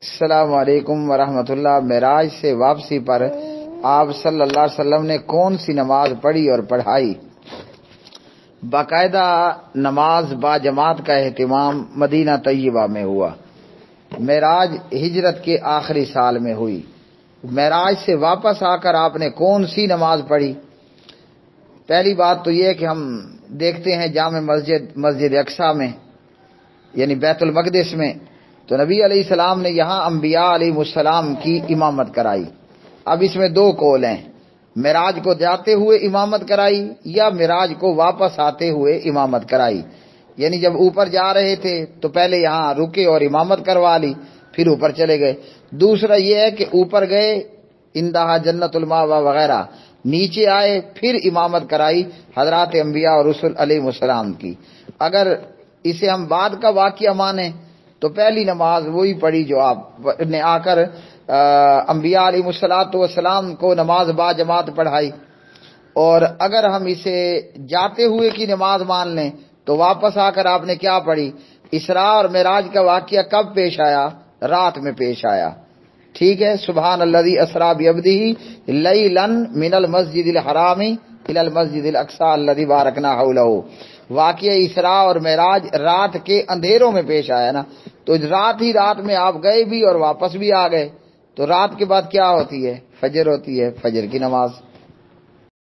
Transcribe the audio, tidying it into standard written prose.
السلام علیکم ورحمۃ اللہ۔ معراج سے واپسی پر آپ صلی اللہ علیہ وسلم نے کون سی نماز پڑھی اور پڑھائی؟ باقاعدہ نماز با جماعت کا اہتمام مدینہ طیبہ میں ہوا۔ معراج ہجرت کے آخری سال میں ہوئی۔ معراج سے واپس آ کر آپ نے کون سی نماز پڑھی؟ پہلی بات تو یہ کہ ہم دیکھتے ہیں جامع مسجد اقصیٰ میں یعنی بیت المقدس میں تو نبی علیہ السلام نے یہاں انبیاء علیہ السلام کی امامت کرائی۔ اب اس میں دو قول ہیں، معراج کو جاتے ہوئے امامت کرائی یا معراج کو واپس آتے ہوئے امامت کرائی۔ یعنی جب اوپر جا رہے تھے تو پہلے یہاں رکے اور امامت کروا لی، پھر اوپر چلے گئے۔ دوسرا یہ ہے کہ اوپر گئے اندہا جنت الماوا وغیرہ، نیچے آئے پھر امامت کرائی حضرات انبیاء اور رسول علیہ السلام کی۔ اگر اسے ہم بعد کا واقعہ مانیں تو پہلی نماز وہی پڑھی جو آپ نے آ کر انبیاء علیہ السلام کو نماز با جماعت پڑھائی، اور اگر ہم اسے جاتے ہوئے کی نماز مان لیں تو واپس آ کر آپ نے کیا پڑھی؟ اسراء اور معراج کا واقعہ کب پیش آیا؟ رات میں پیش آیا، ٹھیک ہے۔ سبحان الذی اسریٰ بعبدہ لیلا من المسجد الحرام الی المسجد الاقصی الذی بارکنا حولہ۔ واقعہ اسراء اور معراج رات کے اندھیروں میں پیش آیا نا، تو رات ہی رات میں آپ گئے بھی اور واپس بھی آ گئے، تو رات کے بعد کیا ہوتی ہے؟ فجر ہوتی ہے، فجر کی نماز۔